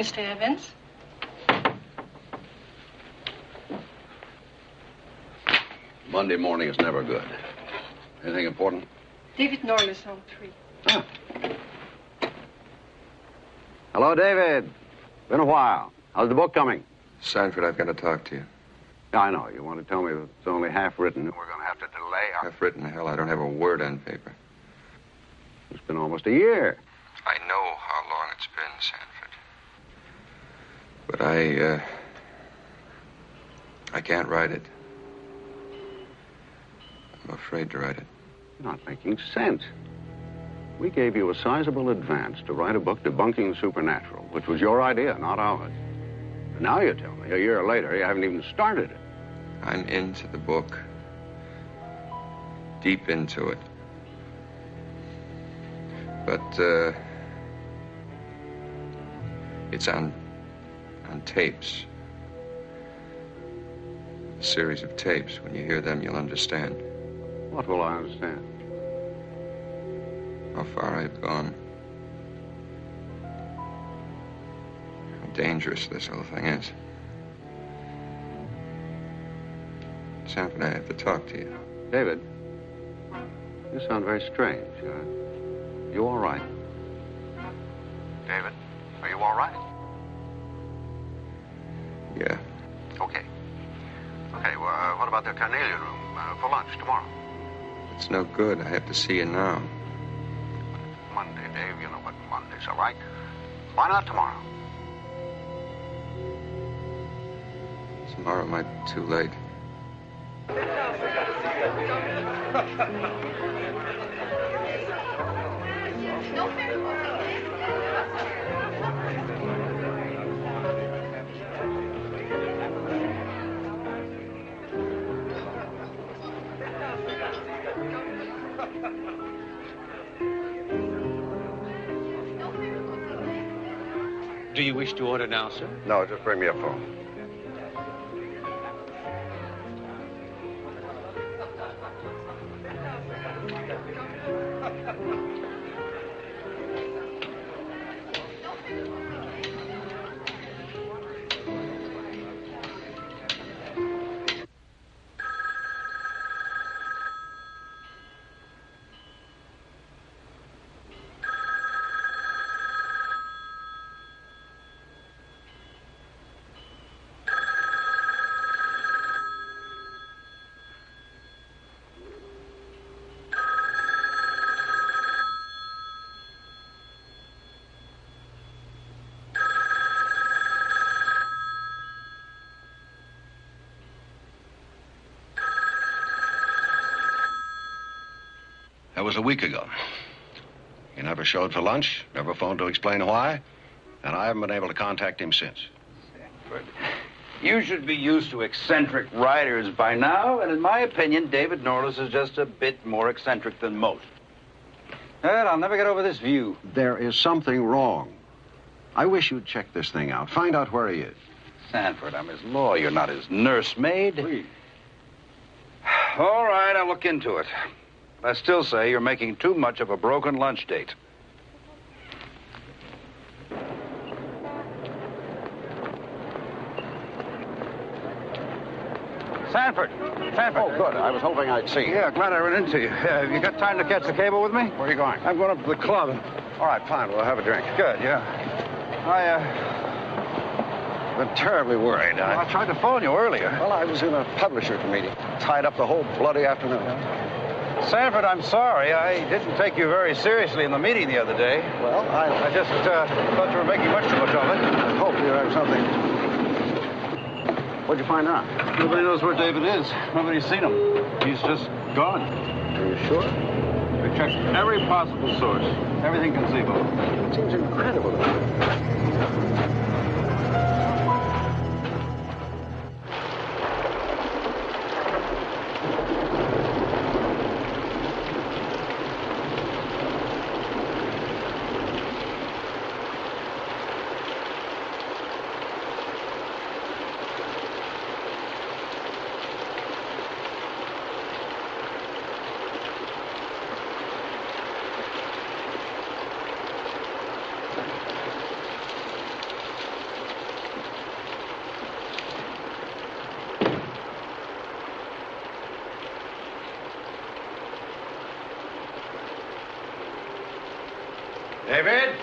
Mr. Evans? Monday morning is never good. Anything important? David Norliss on 3. Ah. Hello, David. Been a while. How's the book coming? Sanford, I've got to talk to you. I know. You want to tell me that it's only half written. We're going to have to delay our... Half written? Hell, I don't have a word on paper. It's been almost a year. I know how long it's been, Sanford. But I can't write it. I'm afraid to write it. You're not making sense. We gave you a sizable advance to write a book debunking the supernatural, which was your idea, not ours. And now you tell me, a year later, you haven't even started it. I'm into the book. Deep into it. But, it's on tapes. A series of tapes. When you hear them, you'll understand. What will I understand? How far I've gone. How dangerous this whole thing is. Sanford, I have to talk to you. David, you sound very strange. You all right? David, are you all right? Yeah. Okay. Okay, well, what about the carnelian room for lunch tomorrow? It's no good. I have to see you now. Monday, Dave. You know what Monday's, all right? Why not tomorrow? Tomorrow might be too late. Do you wish to order now, sir? No, just bring me a phone. That was a week ago. He never showed for lunch, never phoned to explain why, and I haven't been able to contact him since. Sanford, you should be used to eccentric writers by now, and in my opinion, David Norliss is just a bit more eccentric than most. Well, I'll never get over this view. There is something wrong. I wish you'd check this thing out. Find out where he is. Sanford, I'm his lawyer, not his nursemaid. Please. All right, I'll look into it. I still say you're making too much of a broken lunch date. Sanford! Sanford! Oh, good. I was hoping I'd see you. Yeah, glad I ran into you. Have you got time to catch the cable with me? Where are you going? I'm going up to the club. All right, fine. We'll have a drink. Good, yeah. Been terribly worried. I tried to phone you earlier. Well, I was in a publisher's meeting. Tied up the whole bloody afternoon. Sanford, I'm sorry. I didn't take you very seriously in the meeting the other day. Well, I just thought you were making much too much of it. I hope you have something. What'd you find out? Nobody knows where David is. Nobody's seen him. He's just gone. Are you sure? We checked every possible source. Everything conceivable. It seems incredible. David?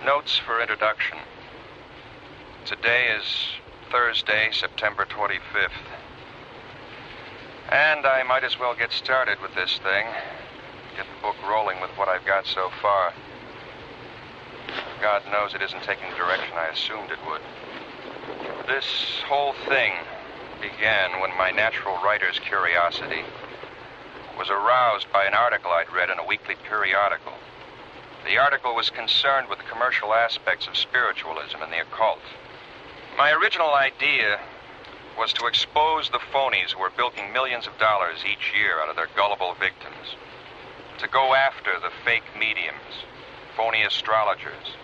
Notes for introduction. Today is Thursday, September 25th. And I might as well get started with this thing. Get the book rolling with what I've got so far. God knows it isn't taking the direction I assumed it would. This whole thing began when my natural writer's curiosity was aroused by an article I'd read in a weekly periodical. The article was concerned with the commercial aspects of spiritualism and the occult. My original idea was to expose the phonies who were bilking millions of dollars each year out of their gullible victims. To go after the fake mediums, phony astrologers,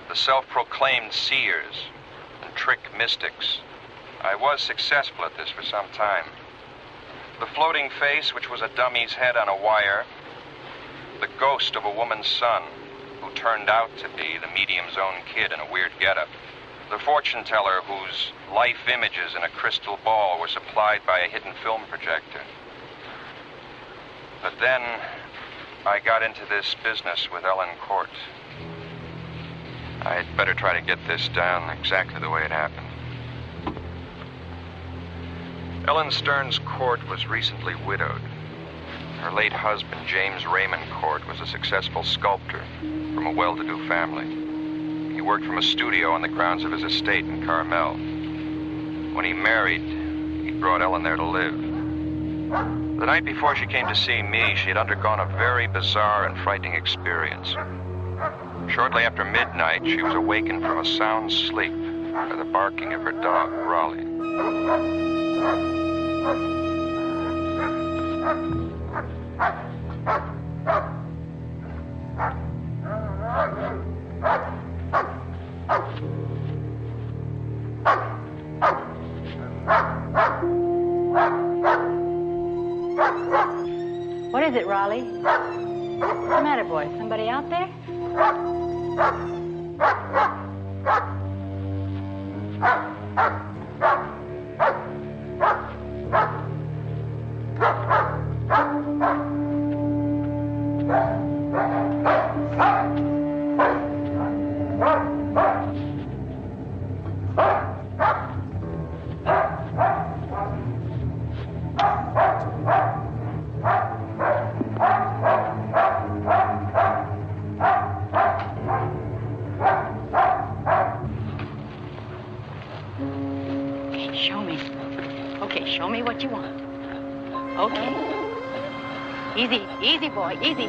the self-proclaimed seers, and trick mystics. I was successful at this for some time. The floating face, which was a dummy's head on a wire, the ghost of a woman's son, who turned out to be the medium's own kid in a weird getup. The fortune teller whose life images in a crystal ball were supplied by a hidden film projector. But then I got into this business with Ellen Cort. I'd better try to get this down exactly the way it happened. Ellen Stearns Cort was recently widowed. Her late husband, James Raymond Cort, was a successful sculptor from a well-to-do family. He worked from a studio on the grounds of his estate in Carmel. When he married, he brought Ellen there to live. The night before she came to see me, she had undergone a very bizarre and frightening experience. Shortly after midnight, she was awakened from a sound sleep by the barking of her dog, Raleigh. What is it, Raleigh? What's the matter, boy? Somebody out there? Show me what you want. Okay. Easy, easy, boy, easy.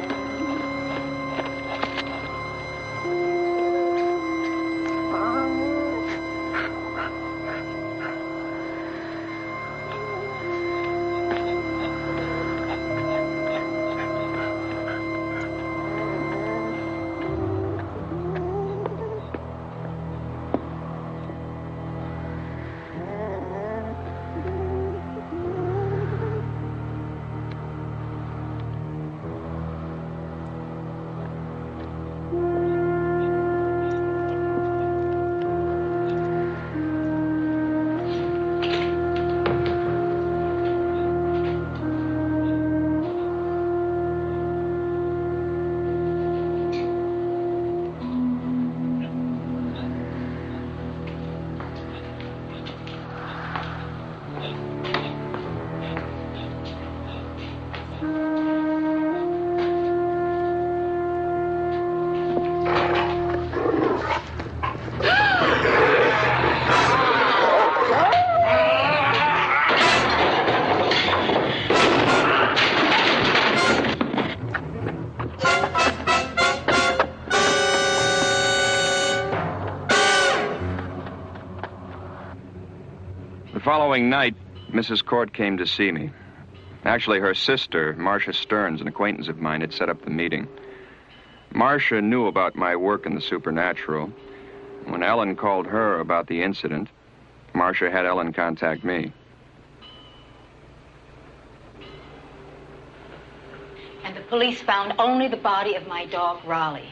The following night, Mrs. Cort came to see me. Actually, her sister, Marcia Stearns, an acquaintance of mine, had set up the meeting. Marcia knew about my work in the supernatural. When Ellen called her about the incident, Marcia had Ellen contact me. And the police found only the body of my dog, Raleigh.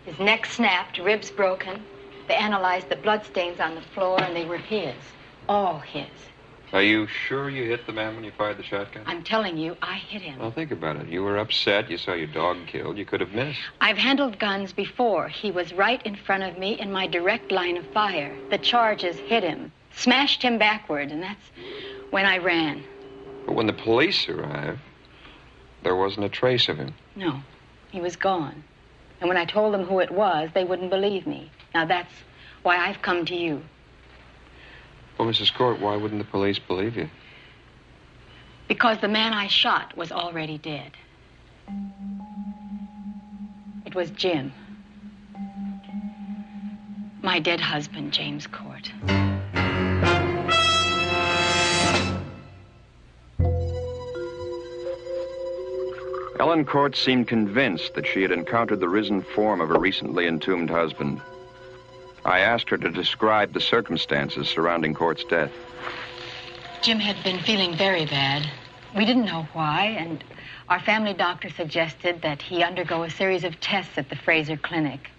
His neck snapped, ribs broken. They analyzed the bloodstains on the floor, and they were his. All his. Are you sure you hit the man when you fired the shotgun? I'm telling you, I hit him. Well, think about it. You were upset. You saw your dog killed. You could have missed. I've handled guns before. He was right in front of me in my direct line of fire. The charges hit him, smashed him backward, and that's when I ran. But when the police arrived, there wasn't a trace of him. No, he was gone. And when I told them who it was, they wouldn't believe me. Now that's why I've come to you. Well, Mrs. Cort, why wouldn't the police believe you? Because the man I shot was already dead. It was Jim. My dead husband, James Cort. Ellen Cort seemed convinced that she had encountered the risen form of her recently entombed husband. I asked her to describe the circumstances surrounding Cort's death. Jim had been feeling very bad. We didn't know why, and our family doctor suggested that he undergo a series of tests at the Fraser Clinic.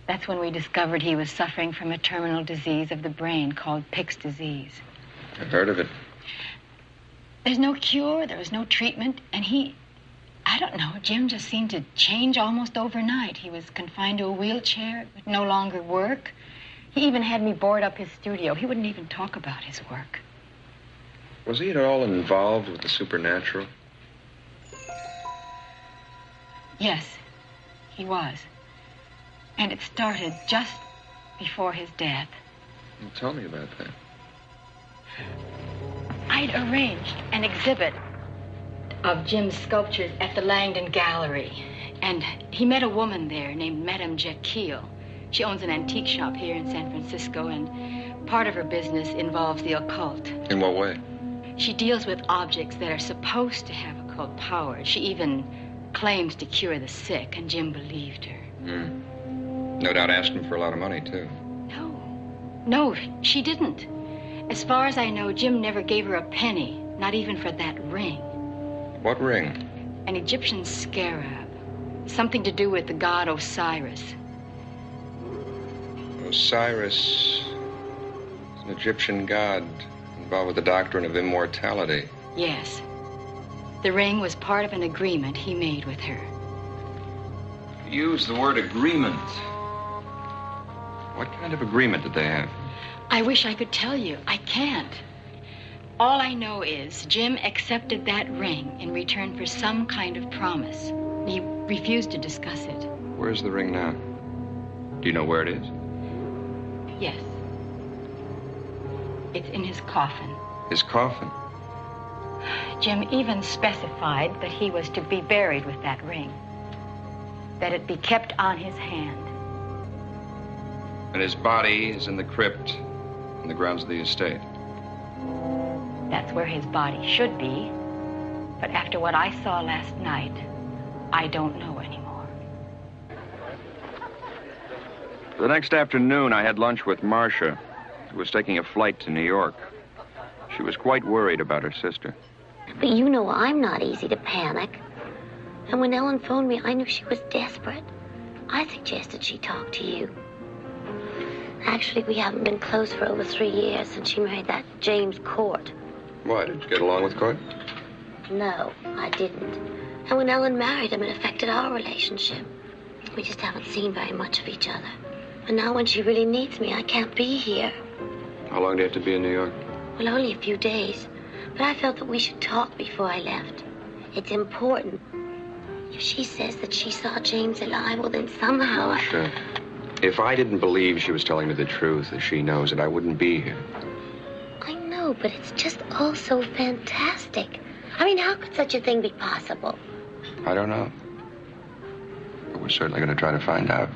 That's when we discovered he was suffering from a terminal disease of the brain called Pick's disease. I've heard of it. There's no cure, there was no treatment, and I don't know, Jim just seemed to change almost overnight. He was confined to a wheelchair, would no longer work. He even had me board up his studio. He wouldn't even talk about his work. Was he at all involved with the supernatural? Yes, he was. And it started just before his death. Well, tell me about that. I'd arranged an exhibit of Jim's sculptures at the Langdon Gallery. And he met a woman there named Madame Jekyll. She owns an antique shop here in San Francisco, and part of her business involves the occult. In what way? She deals with objects that are supposed to have occult powers. She even claims to cure the sick, and Jim believed her. No doubt asked him for a lot of money, too. No, she didn't. As far as I know, Jim never gave her a penny, not even for that ring. What ring? An Egyptian scarab. Something to do with the god Osiris. Osiris is an Egyptian god involved with the doctrine of immortality. Yes. The ring was part of an agreement he made with her. You used the word agreement. What kind of agreement did they have? I wish I could tell you. I can't. All I know is Jim accepted that ring in return for some kind of promise. He refused to discuss it. Where's the ring now? Do you know where it is? Yes. It's in his coffin. His coffin? Jim even specified that he was to be buried with that ring. That it be kept on his hand. And his body is in the crypt in the grounds of the estate. That's where his body should be. But after what I saw last night, I don't know anymore. The next afternoon, I had lunch with Marcia, who was taking a flight to New York. She was quite worried about her sister. But you know I'm not easy to panic. And when Ellen phoned me, I knew she was desperate. I suggested she talk to you. Actually, we haven't been close for over 3 years since she married that James Cort. Why, did you get along with Cort? No, I didn't. And when Ellen married him, it affected our relationship. We just haven't seen very much of each other. And now when she really needs me, I can't be here. How long do you have to be in New York? Well, only a few days. But I felt that we should talk before I left. It's important. If she says that she saw James alive, well, then somehow Sure. If I didn't believe she was telling me the truth, as she knows it, I wouldn't be here. I know, but it's just all so fantastic. I mean, how could such a thing be possible? I don't know. But we're certainly going to try to find out.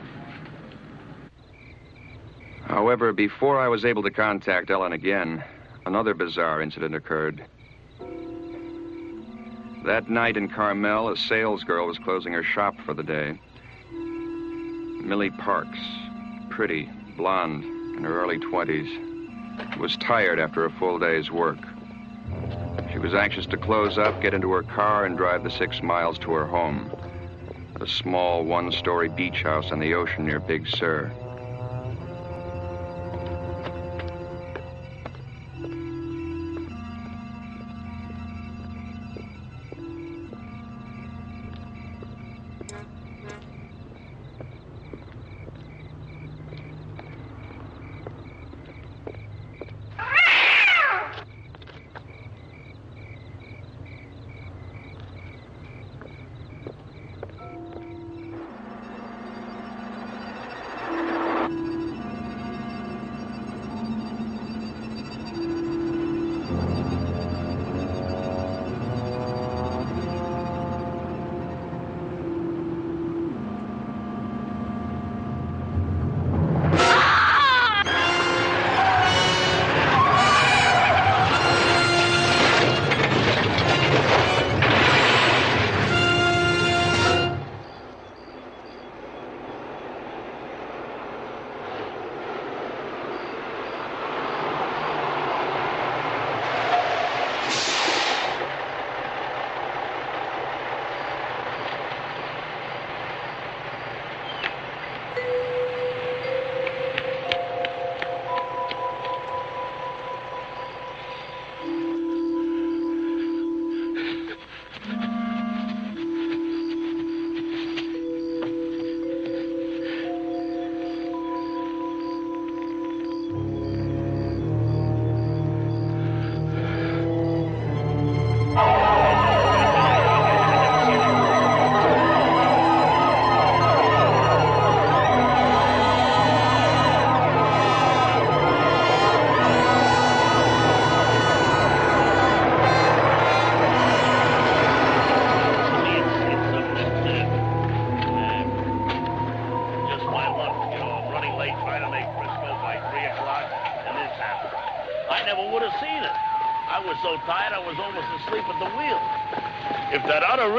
However, before I was able to contact Ellen again, another bizarre incident occurred. That night in Carmel, a salesgirl was closing her shop for the day. Millie Parks, pretty, blonde, in her early 20s, was tired after a full day's work. She was anxious to close up, get into her car, and drive the 6 miles to her home, a small one-story beach house on the ocean near Big Sur.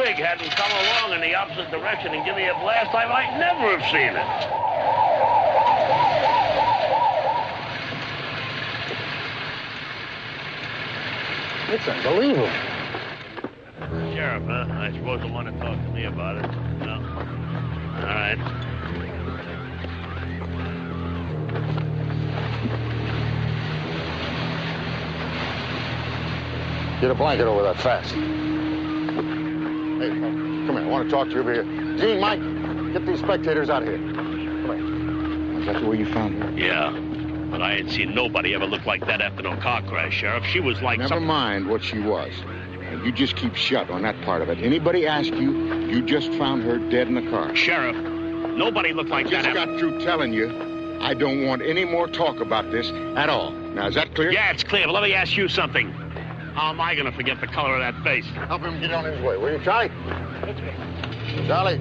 Hadn't come along in the opposite direction and give me a blast, I might never have seen it. It's unbelievable. Sheriff, huh? I suppose you'll want to talk to me about it. No? All right. Get a blanket over that fast. Hey, come here. I want to talk to you over here. Gene, Mike, get these spectators out of here. Come here. Is that the way you found her? Yeah, but I ain't seen nobody ever look like that after no car crash, Sheriff. She was like Never mind what she was. You just keep shut on that part of it. Anybody ask you, you just found her dead in the car. Sheriff, nobody looked like that. I just got through telling you I don't want any more talk about this at all. Now, is that clear? Yeah, it's clear, but let me ask you something. How am I going to forget the color of that face? Help him get on his way, will you, Charlie? Charlie.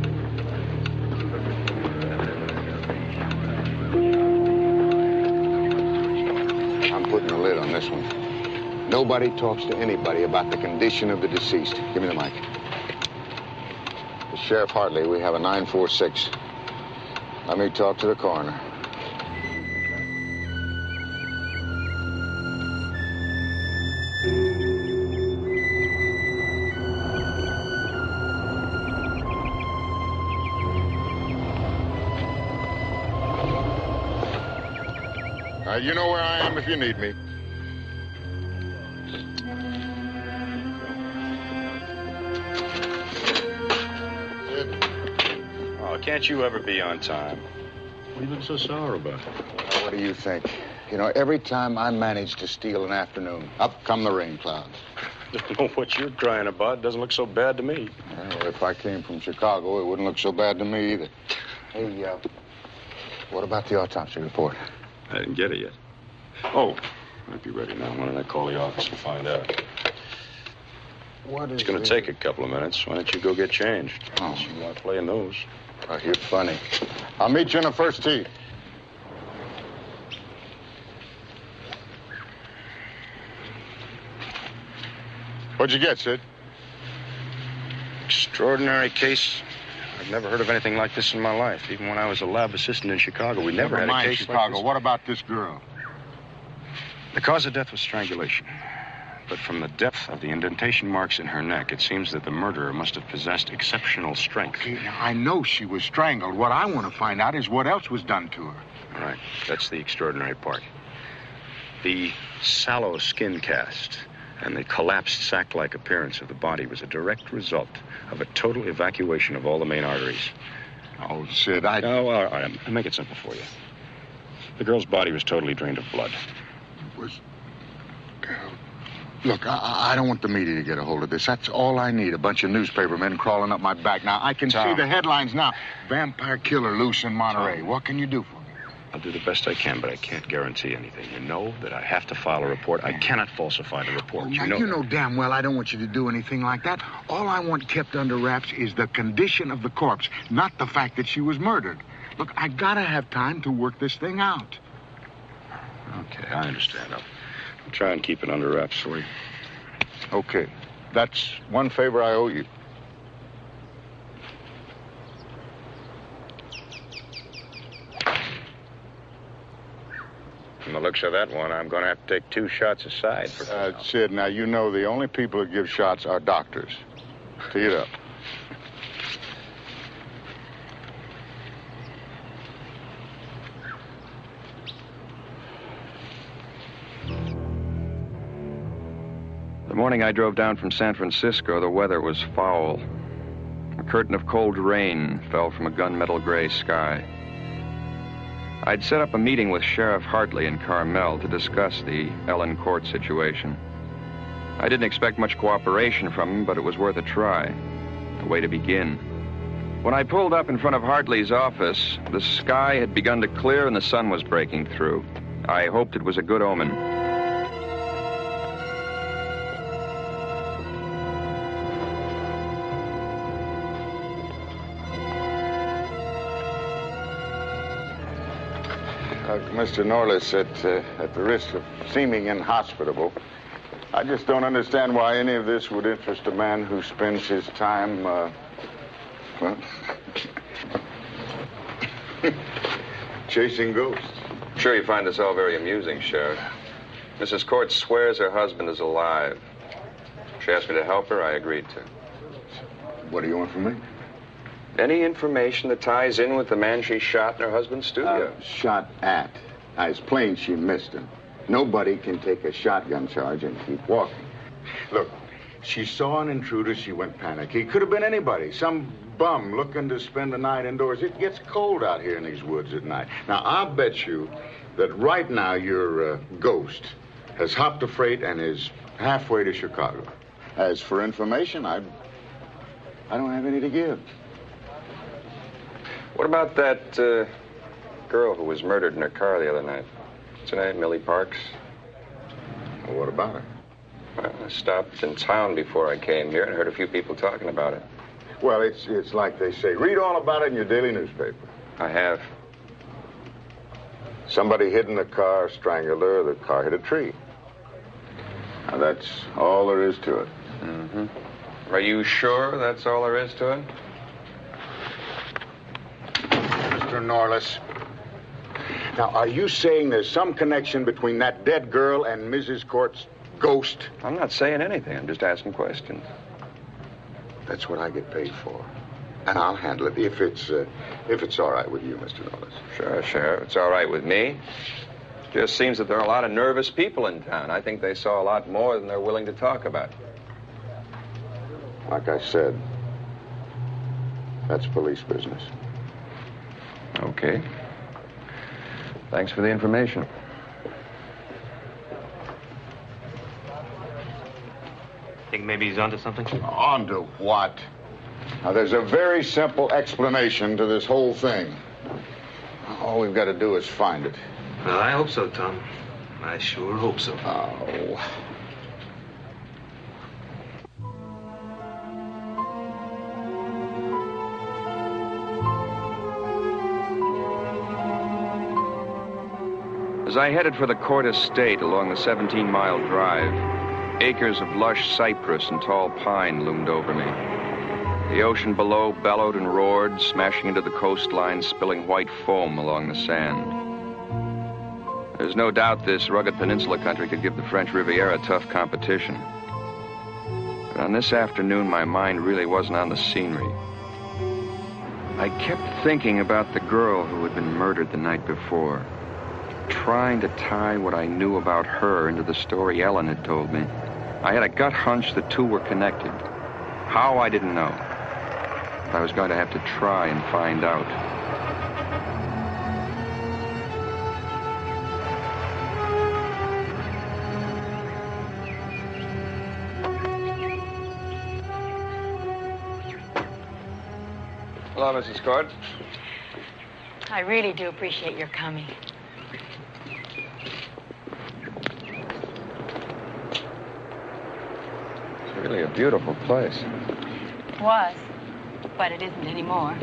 I'm putting a lid on this one. Nobody talks to anybody about the condition of the deceased. Give me the mic. Sheriff Hartley, we have a 946. Let me talk to the coroner. You know where I am if you need me. Oh, can't you ever be on time? What are you looking so sour about? Well, what do you think? You know, every time I manage to steal an afternoon, up come the rain clouds. Don't know what you're crying about. It doesn't look so bad to me. Well, if I came from Chicago, it wouldn't look so bad to me either. Hey, what about the autopsy report? I didn't get it yet. Oh, might be ready now. Why don't I call the office and find out? What is It's going to take a couple of minutes. Why don't you go get changed? Oh. You're not playing those. Oh, you're funny. I'll meet you in the first tee. What'd you get, Sid? Extraordinary case. I've never heard of anything like this in my life. Even when I was a lab assistant in Chicago, we never had a case Chicago. like this. What about this girl? The cause of death was strangulation. But from the depth of the indentation marks in her neck, it seems that the murderer must have possessed exceptional strength. Okay, now, I know she was strangled. What I want to find out is what else was done to her. All right, that's the extraordinary part. The sallow skin cast and the collapsed sack-like appearance of the body was a direct result of a total evacuation of all the main arteries. Oh, Sid, Oh, all right, I'll make it simple for you. The girl's body was totally drained of blood. Look, I don't want the media to get a hold of this. That's all I need, a bunch of newspaper men crawling up my back. Now, I can see the headlines now. Vampire killer loose in Monterey. What can you do for me? I'll do the best I can, but I can't guarantee anything. You know that I have to file a report. I cannot falsify the report. You know damn well I don't want you to do anything like that. All I want kept under wraps is the condition of the corpse, not the fact that she was murdered. Look, I gotta have time to work this thing out. Okay, I understand. I'll try and keep it under wraps for you. Okay. That's one favor I owe you. From the looks of that one, I'm going to have to take 2 shots aside for... Sid, now, you know the only people who give shots are doctors. Tee it up. The morning I drove down from San Francisco, the weather was foul. A curtain of cold rain fell from a gunmetal gray sky. I'd set up a meeting with Sheriff Hartley in Carmel to discuss the Ellen Cort situation. I didn't expect much cooperation from him, but it was worth a try. A way to begin. When I pulled up in front of Hartley's office, the sky had begun to clear and the sun was breaking through. I hoped it was a good omen. Mr. Norliss, at the risk of seeming inhospitable, I just don't understand why any of this would interest a man who spends his time, chasing ghosts. I'm sure you find this all very amusing, Sheriff. Mrs. Cort swears her husband is alive. She asked me to help her. I agreed to. What do you want from me? Any information that ties in with the man she shot in her husband's studio. Shot at. It's plain she missed him. Nobody can take a shotgun charge and keep walking. Look, she saw an intruder, she went panic. He could have been anybody, some bum looking to spend the night indoors. It gets cold out here in these woods at night. Now, I'll bet you that right now your ghost has hopped a freight and is halfway to Chicago. As for information, I don't have any to give. What about that girl who was murdered in her car the other night? What's her name? Millie Parks? Well, what about her? Well, I stopped in town before I came here and heard a few people talking about it. Well, it's like they say. Read all about it in your daily newspaper. I have. Somebody hid in the car, strangled her, the car hit a tree. Now, that's all there is to it. Mm-hmm. Are you sure that's all there is to it? Mr. Norliss, now, are you saying there's some connection between that dead girl and Mrs. Cort's ghost? I'm not saying anything. I'm just asking questions. That's what I get paid for. And I'll handle it if it's all right with you, Mr. Norliss. Sure, Sheriff. It's all right with me. Just seems that there are a lot of nervous people in town. I think they saw a lot more than they're willing to talk about. Like I said, that's police business. Okay. Thanks for the information. maybe he's onto something? Onto what? Now, there's a very simple explanation to this whole thing. All we've got to do is find it. Well, I hope so, Tom. I sure hope so. Oh. As I headed for the Cort estate along the 17-mile drive, acres of lush cypress and tall pine loomed over me. The ocean below bellowed and roared, smashing into the coastline, spilling white foam along the sand. There's no doubt this rugged peninsula country could give the French Riviera tough competition. But on this afternoon, my mind really wasn't on the scenery. I kept thinking about the girl who had been murdered the night before, trying to tie what I knew about her into the story Ellen had told me. I had a gut hunch the two were connected. How, I didn't know. But I was going to have to try and find out. Hello, Mrs. Cort. I really do appreciate your coming. It's really a beautiful place. It was, but it isn't anymore.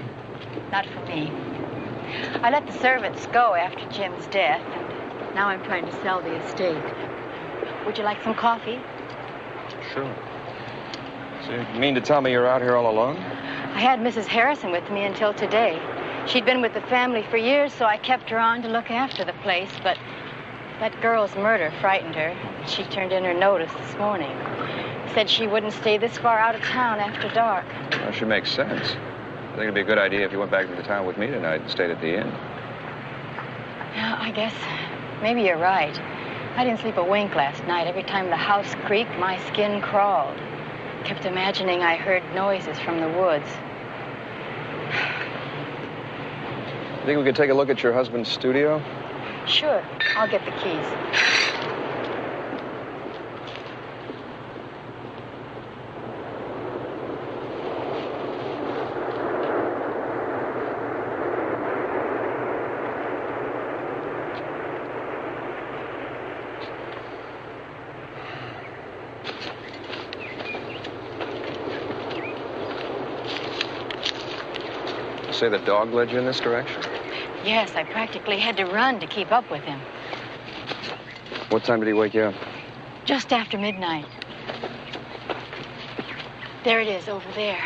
Not for me. I let the servants go after Jim's death, and now I'm trying to sell the estate. Would you like some coffee? Sure. So you mean to tell me you're out here all alone? I had Mrs. Harrison with me until today. She'd been with the family for years, so I kept her on to look after the place, but that girl's murder frightened her. She turned in her notice this morning. Said she wouldn't stay this far out of town after dark. Well, she makes sense. I think it'd be a good idea if you went back to the town with me tonight and stayed at the inn. Yeah, I guess maybe you're right. I didn't sleep a wink last night. Every time the house creaked, my skin crawled. Kept imagining I heard noises from the woods. You think we could take a look at your husband's studio? Sure, I'll get the keys. Say the dog led you in this direction? Yes, I practically had to run to keep up with him. What time did he wake you up? Just after midnight. There it is, over there.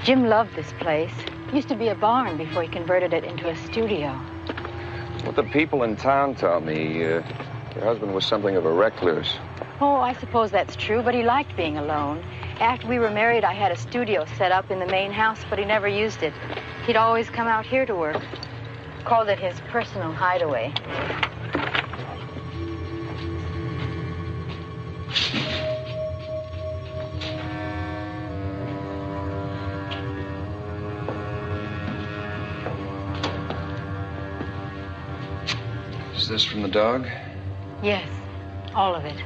Jim loved this place. Used to be a barn before he converted it into a studio. What the people in town tell me, your husband was something of a recluse. Oh, I suppose that's true, but he liked being alone. After we were married, I had a studio set up in the main house, but he never used it. He'd always come out here to work. Called it his personal hideaway. Is this from the dog? Yes, all of it.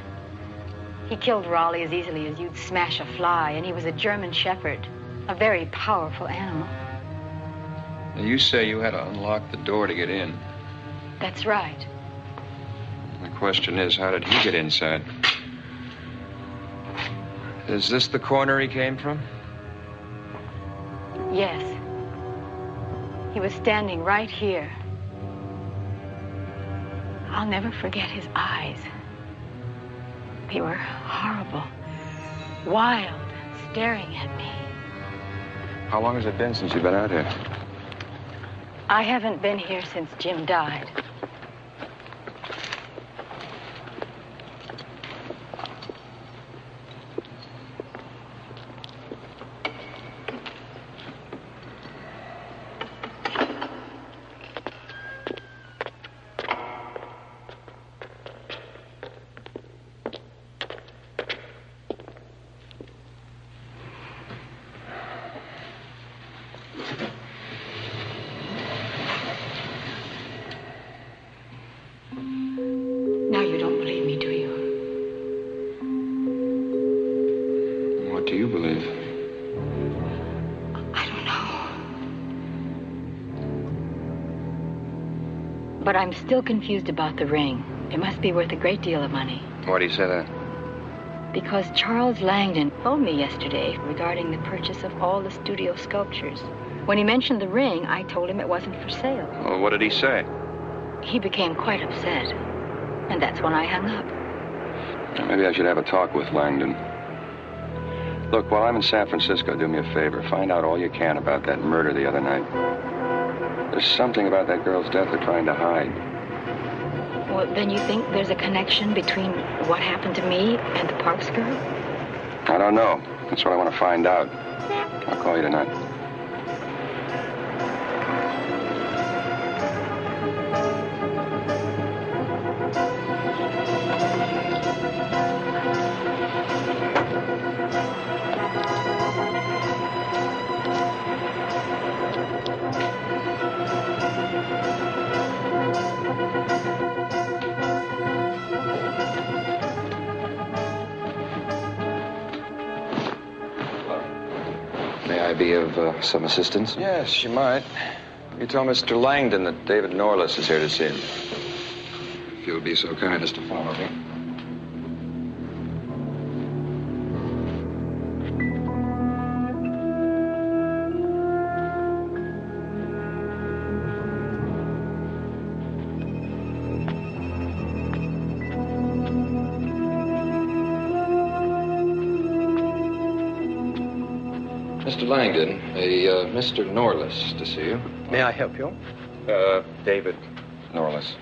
He killed Raleigh as easily as you'd smash a fly, and he was a German shepherd, a very powerful animal. Now, you say you had to unlock the door to get in. That's right. The question is, how did he get inside? Is this the corner he came from? Yes. He was standing right here. I'll never forget his eyes. They were horrible, wild, staring at me. How long has it been since you've been out here? I haven't been here since Jim died. But I'm still confused about the ring. It must be worth a great deal of money. Why do you say that? Because Charles Langdon phoned me yesterday regarding the purchase of all the studio sculptures. When he mentioned the ring, I told him it wasn't for sale. Well, what did he say? He became quite upset. And that's when I hung up. Maybe I should have a talk with Langdon. Look, while I'm in San Francisco, do me a favor. Find out all you can about that murder the other night. There's something about that girl's death they're trying to hide. Well, then you think there's a connection between what happened to me and the Parks girl? I don't know. That's what I want to find out. I'll call you tonight. Be of some assistance? Yes, you might. You tell Mr. Langdon that David Norliss is here to see him. If you'll be so kind as to follow me. Mr. Langdon, a Mr. Norliss to see you. May I help you? David Norliss.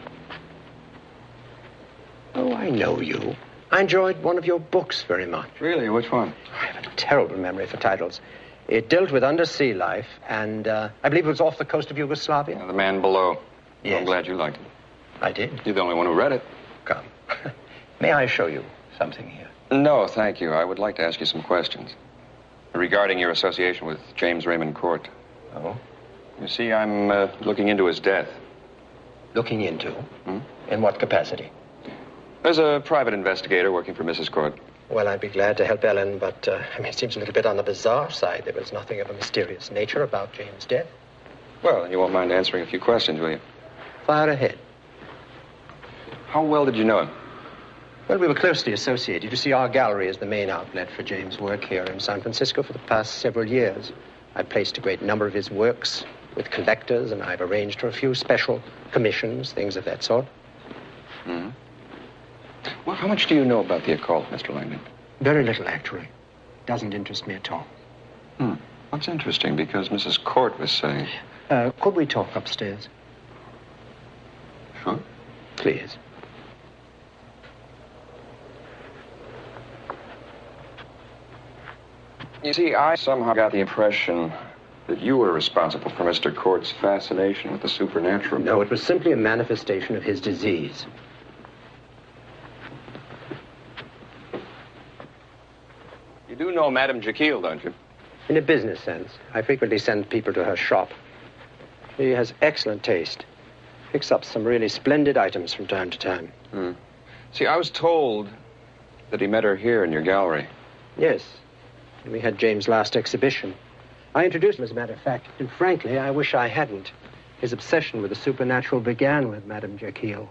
Oh, I know you. I enjoyed one of your books very much. Really? Which one? I have a terrible memory for titles. It dealt with undersea life, and I believe it was off the coast of Yugoslavia. The Man Below. Yes. I'm glad you liked it. I did. You're the only one who read it. Come. May I show you something here? No, thank you. I would like to ask you some questions. Regarding your association with James Raymond Cort. Oh? You see, I'm looking into his death. Looking into? In what capacity? There's a private investigator working for Mrs. Cort. Well, I'd be glad to help Ellen, but, it seems a little bit on the bizarre side. There was nothing of a mysterious nature about James' death. Well, then you won't mind answering a few questions, will you? Fire ahead. How well did you know him? Well, we were closely associated. You see, our gallery is the main outlet for James' work here in San Francisco for the past several years. I've placed a great number of his works with collectors, and I've arranged for a few special commissions, things of that sort. Mm-hmm. Well, how much do you know about the occult, Mr. Langdon? Very little, actually. Doesn't interest me at all. That's interesting, because Mrs. Cort was saying... Could we talk upstairs? Sure. Please. You see, I somehow got the impression that you were responsible for Mr. Cort's fascination with the supernatural. No, it was simply a manifestation of his disease. You do know Madame Jekyll, don't you? In a business sense. I frequently send people to her shop. She has excellent taste. Picks up some really splendid items from time to time. See, I was told that he met her here in your gallery. Yes. We had James' last exhibition. I introduced him, as a matter of fact, and frankly, I wish I hadn't. His obsession with the supernatural began with Madame Jekyll.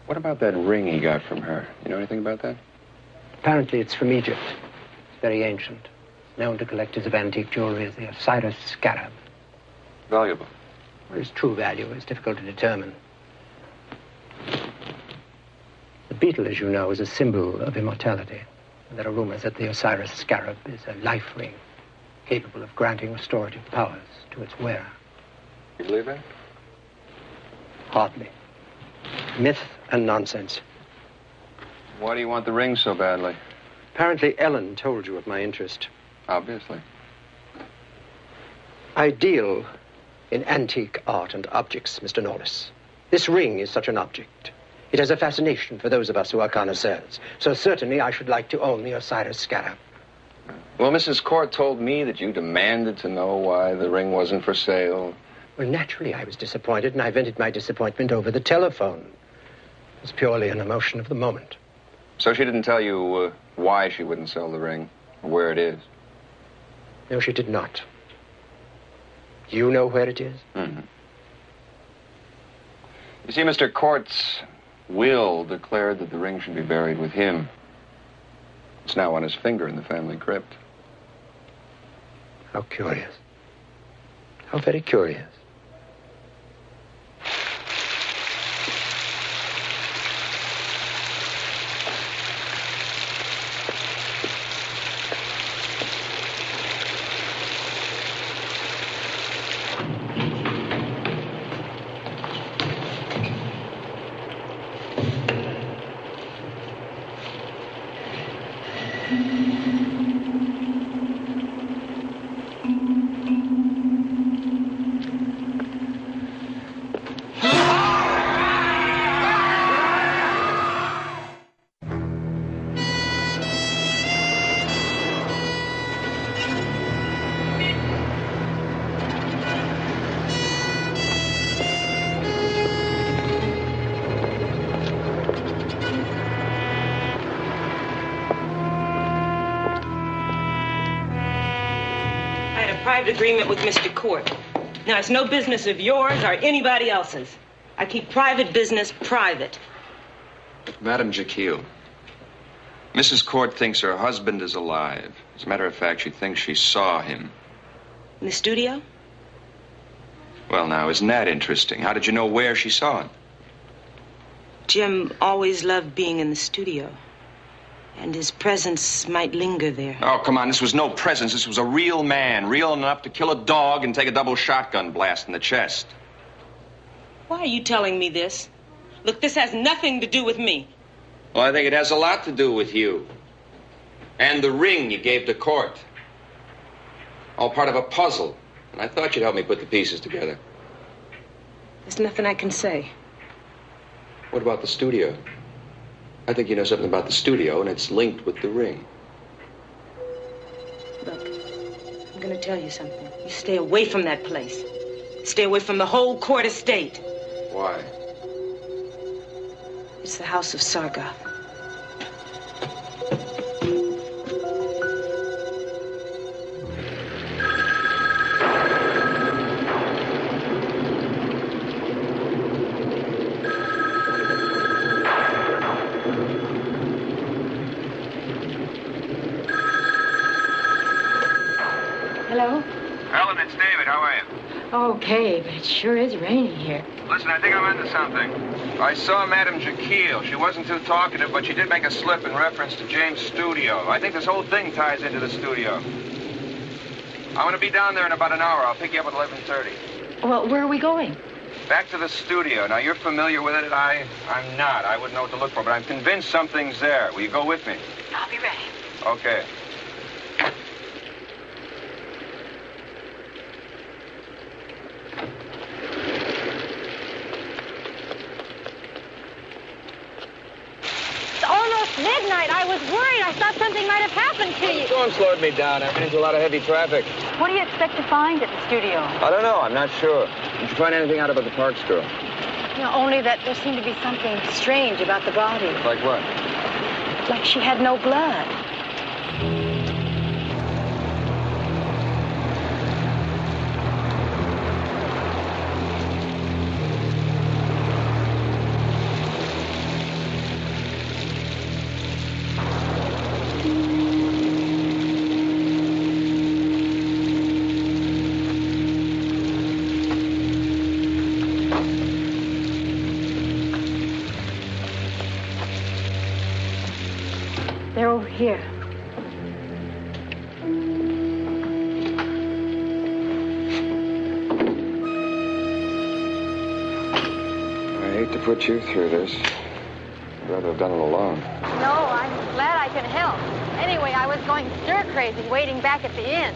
What about that ring he got from her? You know anything about that? Apparently, it's from Egypt. It's very ancient. Known to collectors of antique jewelry as the Osiris scarab. Valuable. Well, its true value is difficult to determine. The beetle, as you know, is a symbol of immortality. And there are rumors that the Osiris scarab is a life ring capable of granting restorative powers to its wearer. You believe that? Hardly. Myth and nonsense. Why do you want the ring so badly? Apparently, Ellen told you of my interest. Obviously. I deal in antique art and objects, Mr. Norliss. This ring is such an object. It has a fascination for those of us who are connoisseurs. So certainly I should like to own the Osiris scarab. Well, Mrs. Cort told me that you demanded to know why the ring wasn't for sale. Well, naturally I was disappointed, and I vented my disappointment over the telephone. It was purely an emotion of the moment. So she didn't tell you why she wouldn't sell the ring, or where it is? No, she did not. You know where it is? Mm-hmm. You see, Mr. Cort's will declared that the ring should be buried with him. It's now on his finger in the family crypt. How curious. How very curious. Agreement with Mr. Cort. Now, it's no business of yours or anybody else's. I keep private business private. Madame Jekyll, Mrs. Cort thinks her husband is alive. As a matter of fact, she thinks she saw him. In the studio? Well, now, isn't that interesting? How did you know where she saw him? Jim always loved being in the studio. And his presence might linger there. Oh, come on, this was no presence. This was a real man, real enough to kill a dog and take a double shotgun blast in the chest. Why are you telling me this? Look, this has nothing to do with me. Well, I think it has a lot to do with you. And the ring you gave to Cort. All part of a puzzle. And I thought you'd help me put the pieces together. There's nothing I can say. What about the studio? I think you know something about the studio, and it's linked with the ring. Look, I'm going to tell you something. You stay away from that place. Stay away from the whole Cort estate. Why? It's the house of Sargoth. Hello? Ellen, it's David. How are you? Okay, but it sure is raining here. Listen, I think I'm onto something. I saw Madame Jekyll. She wasn't too talkative, but she did make a slip in reference to James' studio. I think this whole thing ties into the studio. I'm going to be down there in about an hour. I'll pick you up at 11:30. Well, where are we going? Back to the studio. Now, you're familiar with it. I'm not. I wouldn't know what to look for, but I'm convinced something's there. Will you go with me? I'll be ready. Okay. Midnight. I was worried. I thought something might have happened to you. The storm slowed me down. I ran into a lot of heavy traffic. What do you expect to find at the studio? I don't know. I'm not sure. Did you find anything out about the Parks girl? No, only that there seemed to be something strange about the body. Like what? Like she had no blood. They're over here. I hate to put you through this. I'd rather have done it alone. No, I'm glad I can help. Anyway, I was going stir-crazy waiting back at the inn.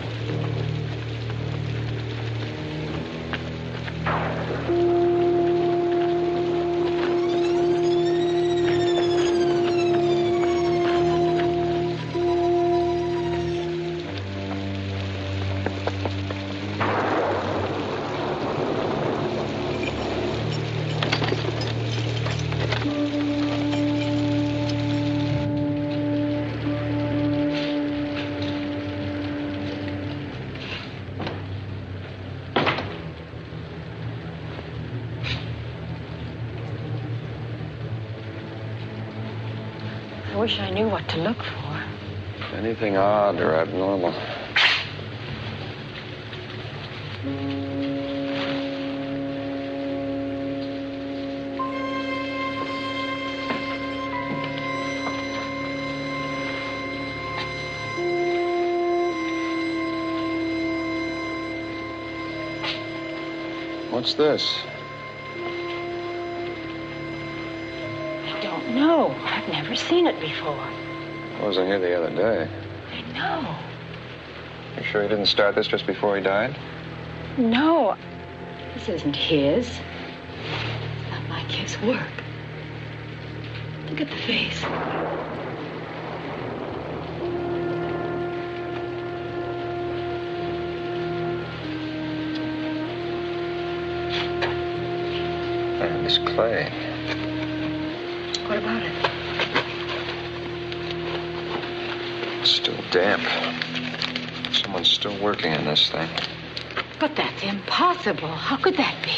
wish I knew what to look for. Anything odd or abnormal. What's this? I don't know. I've never seen it before. I wasn't here the other day. I know. You sure he didn't start this just before he died? No. This isn't his. It's not like his work. Look at the face. And this clay. What about it? It's still damp. Someone's still working on this thing. But that's impossible. How could that be?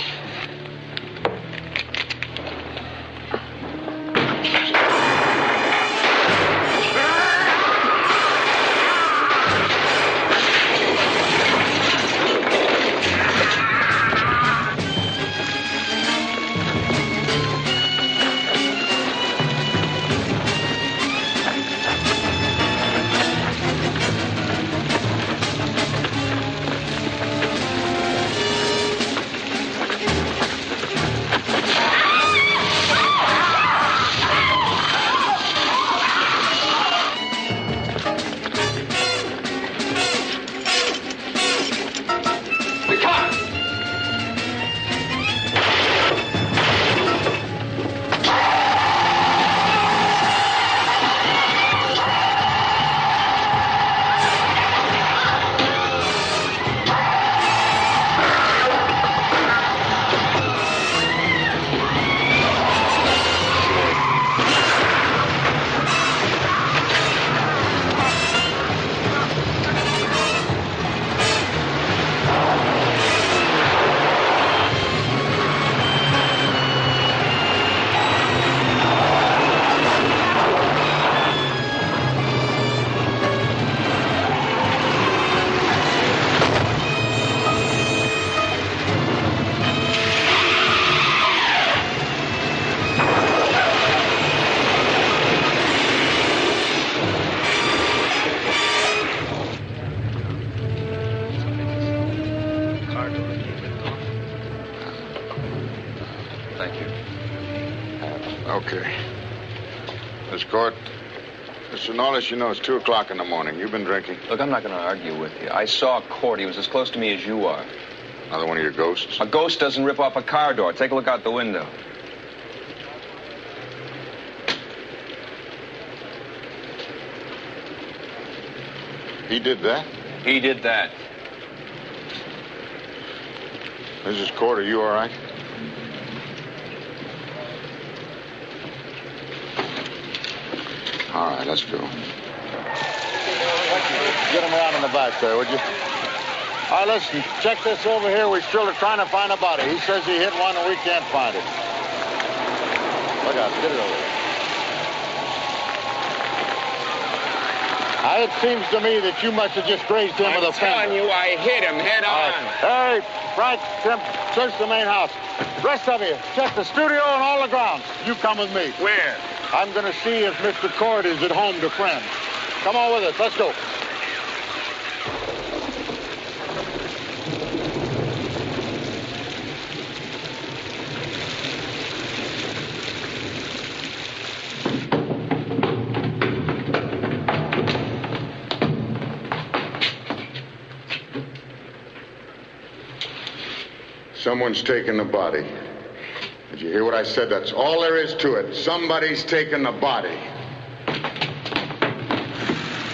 Okay. Miss Cort, Mr. Norliss, you know it's 2 o'clock in the morning. You've been drinking. Look, I'm not going to argue with you. I saw Cort. He was as close to me as you are. Another one of your ghosts? A ghost doesn't rip off a car door. Take a look out the window. He did that? He did that. Mrs. Cort, are you all right? All right, let's go. Get him around in the back there, would you? All right, listen, check this over here. We're still trying to find a body. He says he hit one and we can't find it. Look out, get it over here. It seems to me that you must have just grazed him with a fender. I'm telling you, I hit him head on. Hey, Frank, Tim, search the main house. Rest of you, check the studio and all the grounds. You come with me. Where? I'm going to see if Mr. Cort is at home to friends. Come on with us. Let's go. Someone's taken the body. Did you hear what I said? That's all there is to it. Somebody's taken the body.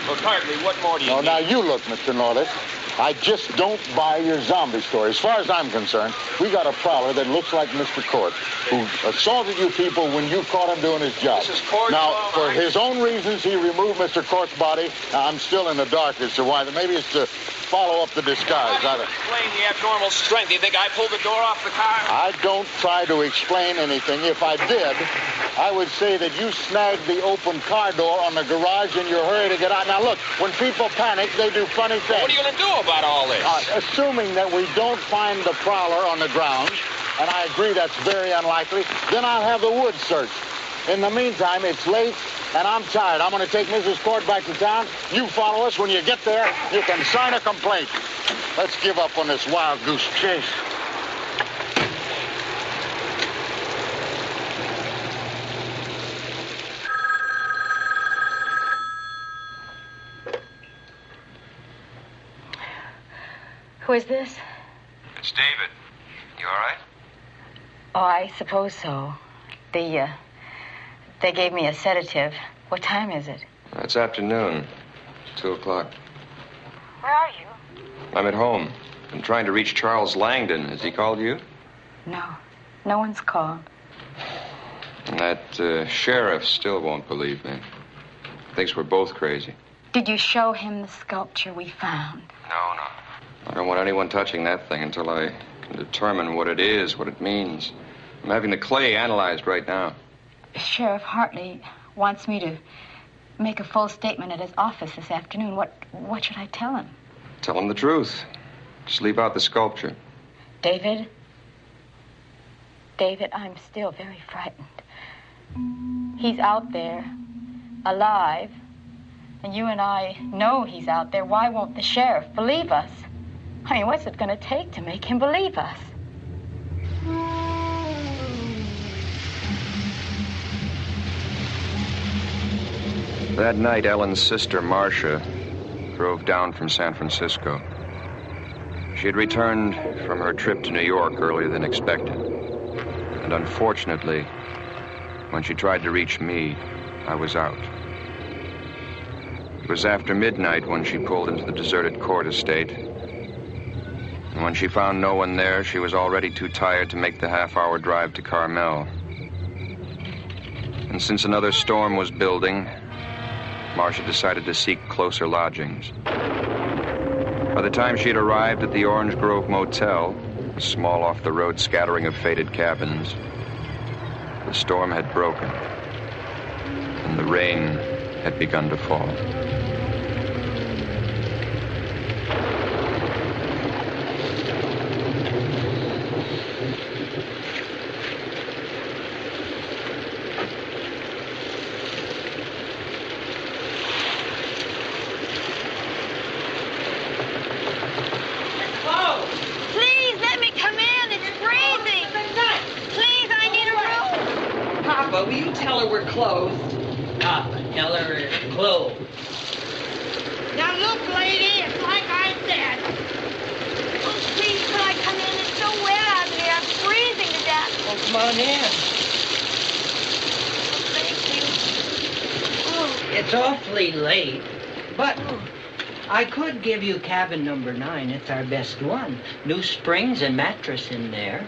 Look, Hartley, what more do you need? Now you look, Mr. Norliss. I just don't buy your zombie story. As far as I'm concerned, we got a prowler that looks like Mr. Cort, who assaulted you people when you caught him doing his job. This is Cort's now, fault. for his own reasons, he removed Mr. Cort's body. Now, I'm still in the dark as to why. Maybe it's to follow up the disguise. How do you explain the abnormal strength? You think I pulled the door off the car? I don't try to explain anything. If I did, I would say that you snagged the open car door on the garage in your hurry to get out. Now, look, when people panic, they do funny things. What are you going to do about all this? Assuming that we don't find the prowler on the grounds, and I agree that's very unlikely, then I'll have the woods searched. In the meantime, it's late, and I'm tired. I'm going to take Mrs. Cort back to town. You follow us. When you get there, you can sign a complaint. Let's give up on this wild goose chase. Who is this? It's David. You all right? Oh, I suppose so. They gave me a sedative. What time is it? It's afternoon. 2 o'clock. Where are you? I'm at home. I'm trying to reach Charles Langdon. Has he called you? No. No one's called. And that sheriff still won't believe me. Thinks we're both crazy. Did you show him the sculpture we found? No. I don't want anyone touching that thing until I can determine what it is, what it means. I'm having the clay analyzed right now. Sheriff Hartley wants me to make a full statement at his office this afternoon. What should I tell him? Tell him the truth. Just leave out the sculpture. David, I'm still very frightened. He's out there, alive, and you and I know he's out there. Why won't the sheriff believe us? I mean, what's it going to take to make him believe us? That night, Ellen's sister, Marcia, drove down from San Francisco. She had returned from her trip to New York earlier than expected. And unfortunately, when she tried to reach me, I was out. It was after midnight when she pulled into the deserted Court estate. And when she found no one there, she was already too tired to make the half-hour drive to Carmel. And since another storm was building, Marcia decided to seek closer lodgings. By the time she had arrived at the Orange Grove Motel, a small off-the-road scattering of faded cabins, the storm had broken, and the rain had begun to fall. Will you tell her we're closed? Papa, tell her it's closed. Now look, lady, it's like I said. Oh, please, could I come in? It's so wet out here. I'm freezing to death. Well, come on in. Oh, thank you. It's awfully late, but I could give you cabin number 9. It's our best one. New springs and mattress in there.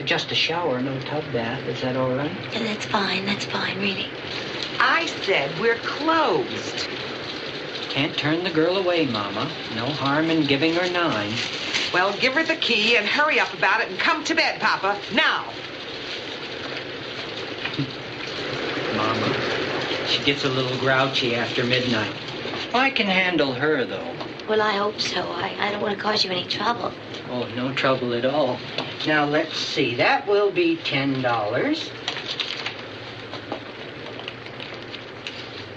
Just a shower, no tub bath. Is that all right? Yeah, that's fine, really. I said we're closed. Can't turn the girl away, Mama. No harm in giving her 9. Well, give her the key and hurry up about it and come to bed, Papa, now. Mama, she gets a little grouchy after midnight. I can handle her, though. Well, I hope so. I don't want to cause you any trouble. Oh, no trouble at all. Now, let's see. That will be $10.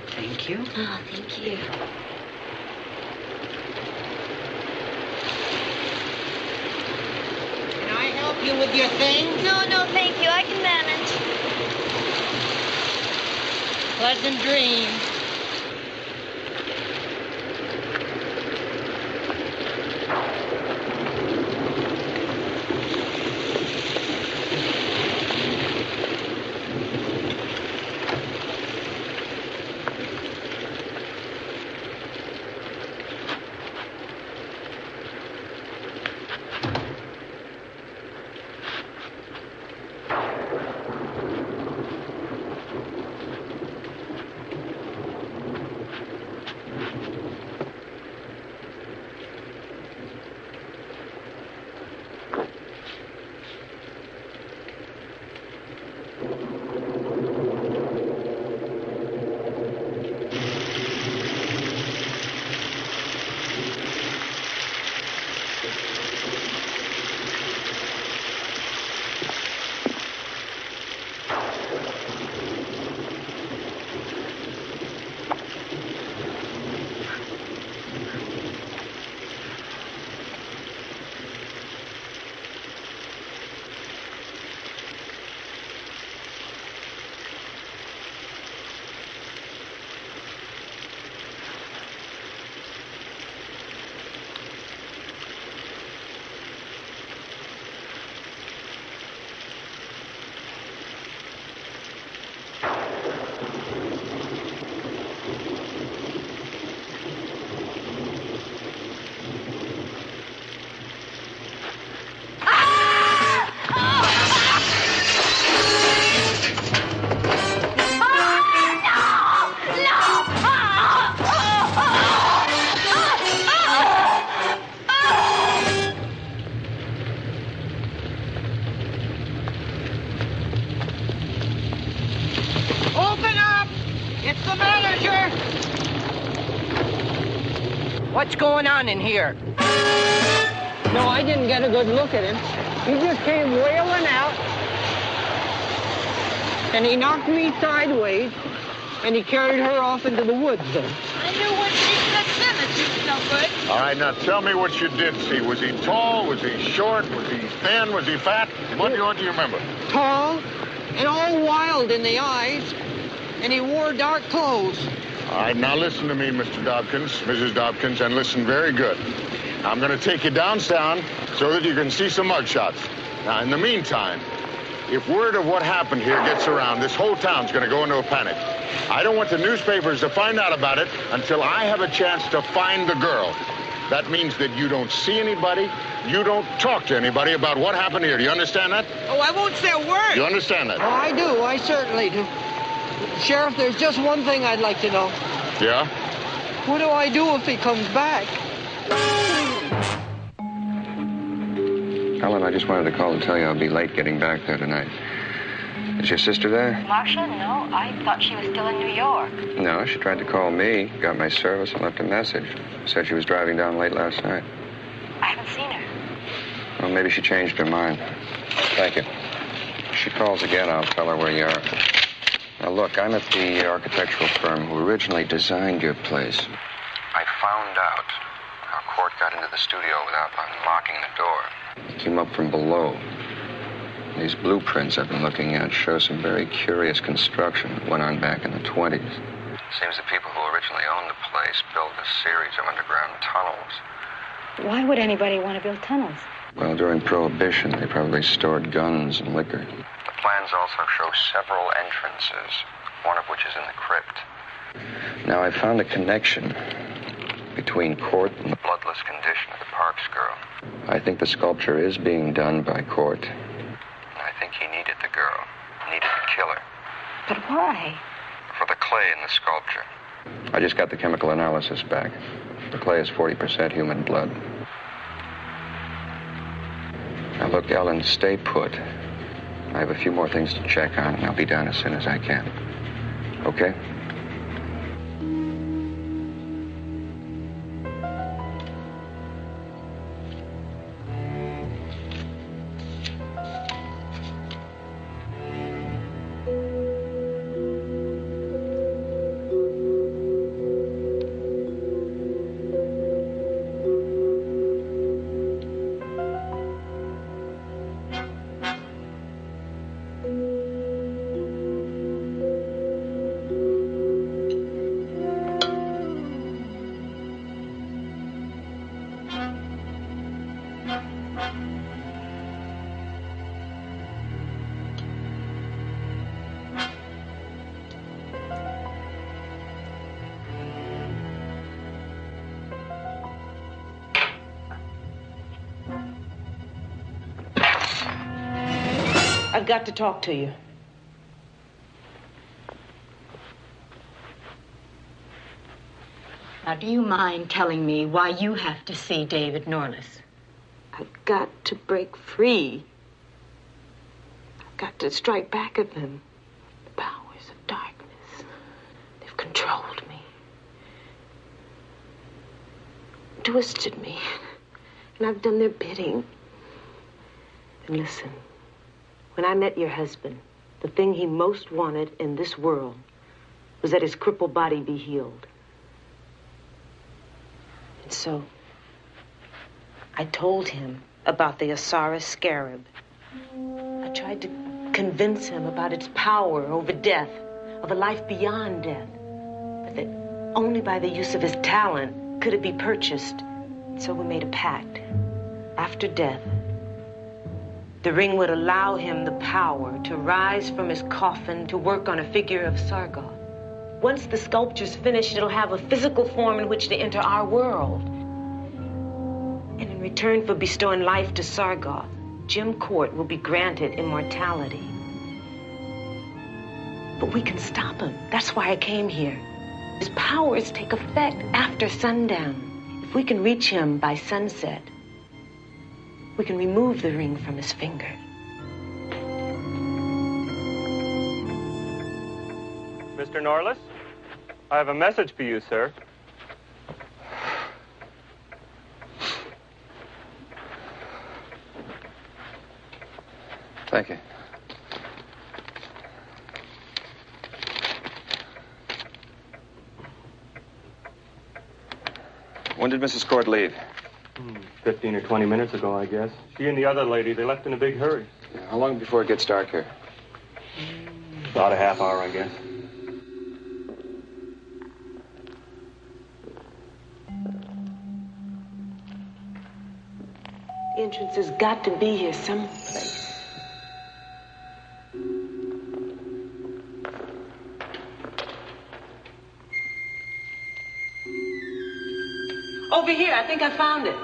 Thank you. Oh, thank you. Can I help you with your things? No, thank you. I can manage. Pleasant dreams. What's going on in here? No, I didn't get a good look at him. He just came wailing out, and he knocked me sideways, and he carried her off into the woods then. I knew when she said then that she was no good. All right, now tell me what you did see. Was he tall? Was he short? Was he thin? Was he fat? What do you remember? Tall and all wild in the eyes, and he wore dark clothes. All right, now listen to me, Mr. Dobkins, Mrs. Dobkins, and listen very good. I'm going to take you downtown so that you can see some mugshots. Now, in the meantime, if word of what happened here gets around, this whole town's going to go into a panic. I don't want the newspapers to find out about it until I have a chance to find the girl. That means that you don't see anybody, you don't talk to anybody about what happened here. Do you understand that? Oh, I won't say a word. You understand that? Oh, I do. I certainly do. Sheriff, there's just one thing I'd like to know. Yeah? What do I do if he comes back? Ellen, I just wanted to call and tell you I'll be late getting back there tonight. Is your sister there? Marcia, no. I thought she was still in New York. No, she tried to call me, got my service, and left a message. Said she was driving down late last night. I haven't seen her. Well, maybe she changed her mind. Thank you. If she calls again, I'll tell her where you are. Now, look, I'm at the architectural firm who originally designed your place. I found out how Cort got into the studio without unlocking the door. He came up from below. These blueprints I've been looking at show some very curious construction that went on back in the 20s. Seems the people who originally owned the place built a series of underground tunnels. Why would anybody want to build tunnels? Well, during Prohibition, they probably stored guns and liquor. The plans also show several entrances, one of which is in the crypt. Now, I found a connection between Cort and the bloodless condition of the Parks girl. I think the sculpture is being done by Cort. I think he needed the girl, needed to kill her. But why? For the clay in the sculpture. I just got the chemical analysis back. The clay is 40% human blood. Now, look, Ellen, stay put. I have a few more things to check on, and I'll be down as soon as I can. Okay? I've got to talk to you. Now, do you mind telling me why you have to see David Norliss? I've got to break free. I've got to strike back at them. The powers of darkness. They've controlled me. Twisted me. And I've done their bidding. And listen, when I met your husband, the thing he most wanted in this world was that his crippled body be healed. And so, I told him about the Osiris scarab. I tried to convince him about its power over death, of a life beyond death, but that only by the use of his talent could it be purchased. So we made a pact. After death, the ring would allow him the power to rise from his coffin to work on a figure of Sargon. Once the sculpture's finished, it'll have a physical form in which to enter our world. And in return for bestowing life to Sargon, Jim Cort will be granted immortality. But we can stop him. That's why I came here. His powers take effect after sundown. If we can reach him by sunset, we can remove the ring from his finger. Mr. Norliss, I have a message for you, sir. Thank you. When did Mrs. Cort leave? 15 or 20 minutes ago, I guess. She and the other lady, they left in a big hurry. Yeah, how long before it gets dark here? About a half hour, I guess. The entrance has got to be here someplace. Over here, I think I found it.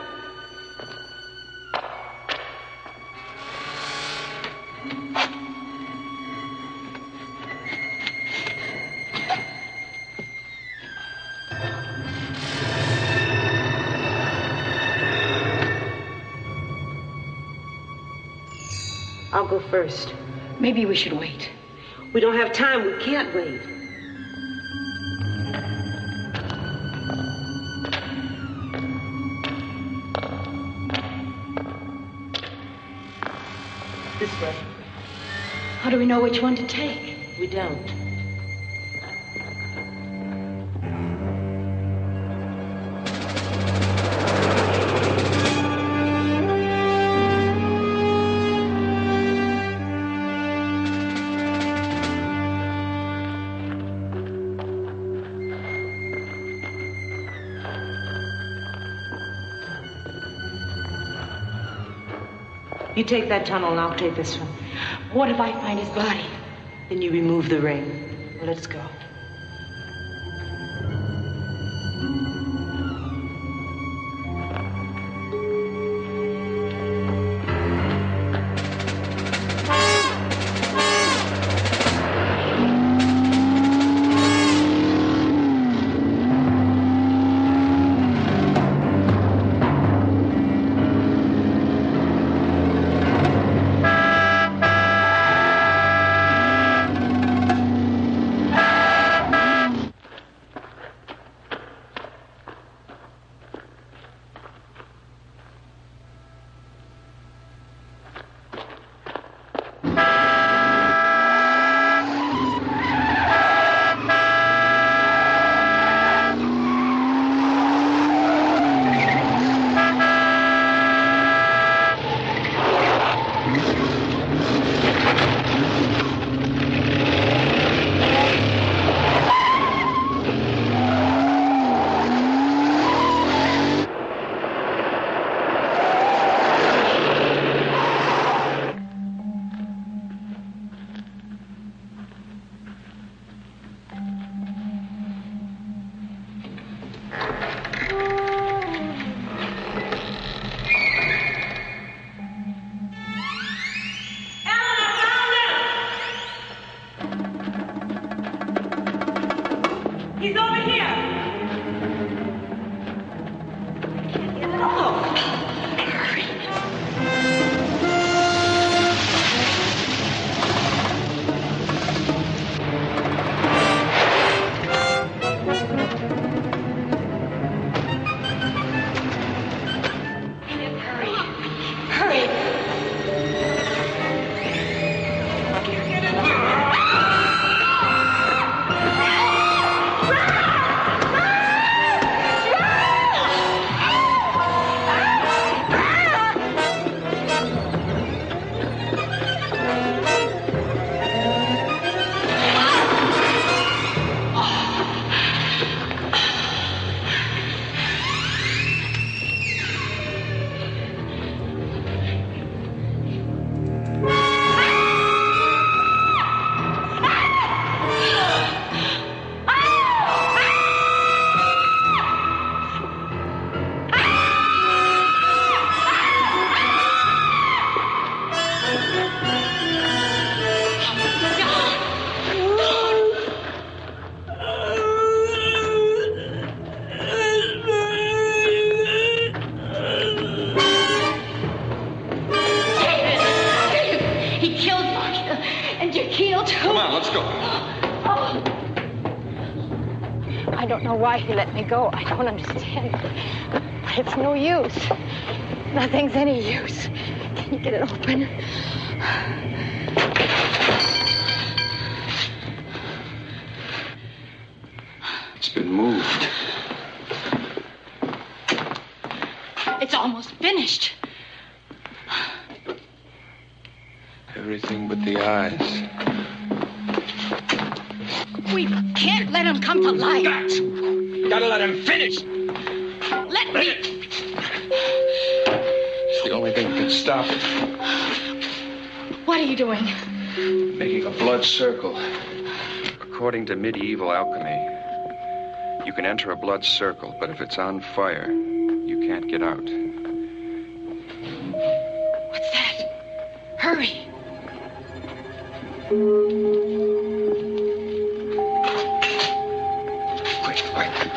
I'll go first. Maybe we should wait. We don't have time. We can't wait. This way. How do we know which one to take? We don't. You take that tunnel and I'll take this one. What if I find his body? Then you remove the ring. Well, let's go. Why he let me go, I don't understand. But it's no use. Nothing's any use. Can you get it open? It's been moved. It's almost finished. Everything but the eyes. We can't let him come to life. Gotta let him finish. Let me. It's the only thing that can stop it. What are you doing? Making a blood circle. According to medieval alchemy, you can enter a blood circle, but if it's on fire, you can't get out. What's that? Hurry. Quick.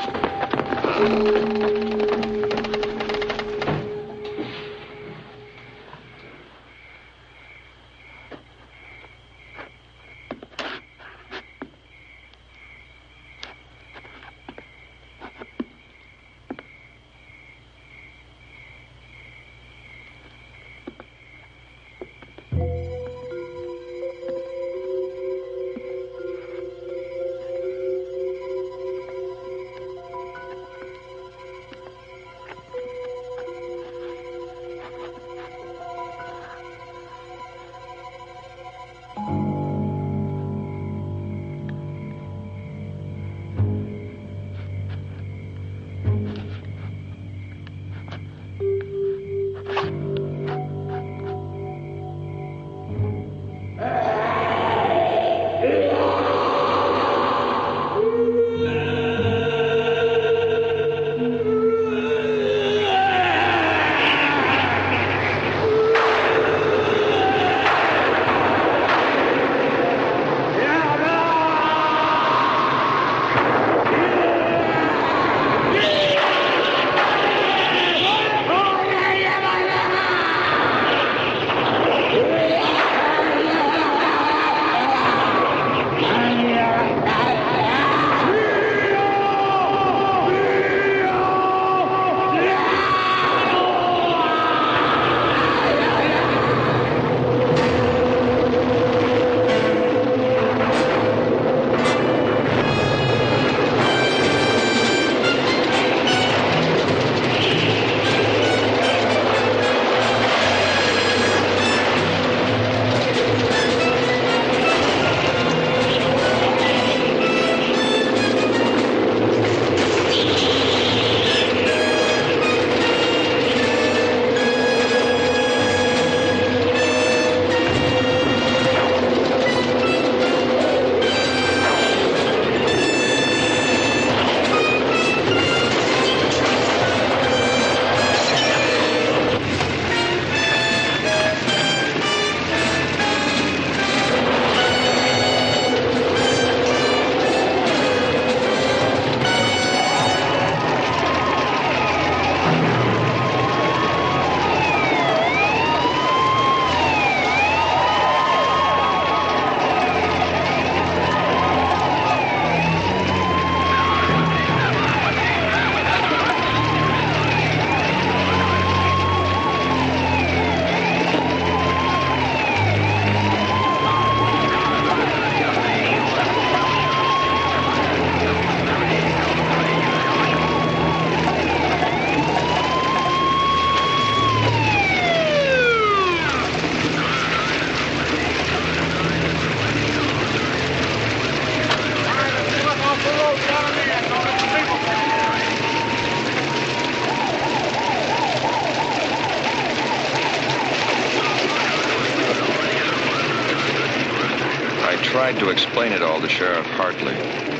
tried to explain it all to Sheriff Hartley,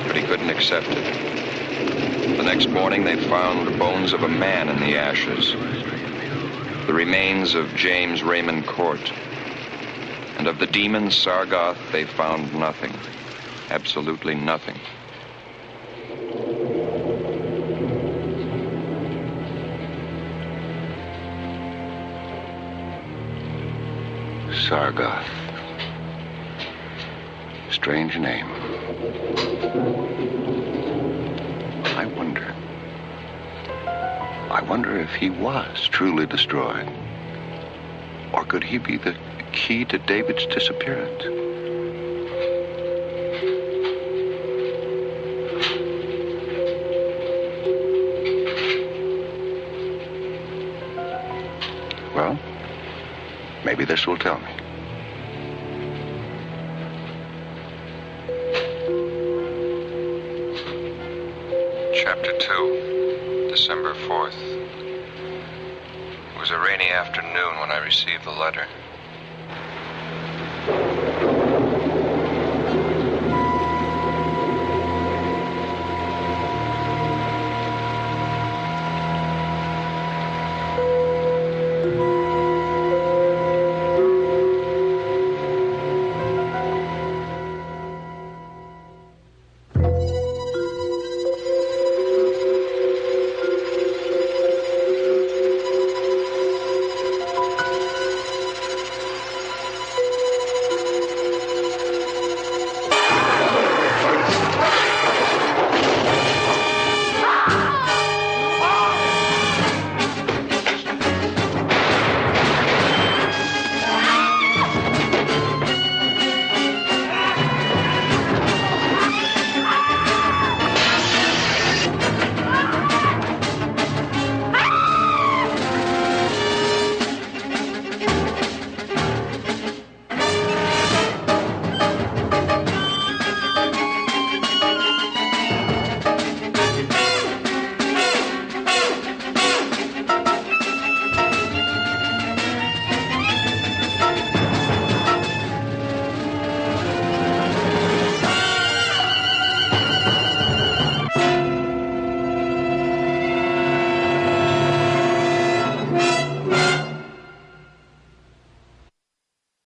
but he couldn't accept it. The next morning, they found the bones of a man in the ashes, the remains of James Raymond Cort, and of the demon Sargoth, they found nothing, absolutely nothing. Sargoth. Strange name. I wonder if he was truly destroyed. Or could he be the key to David's disappearance? Well, maybe this will tell me. Chapter 2, December 4th. It was a rainy afternoon when I received the letter.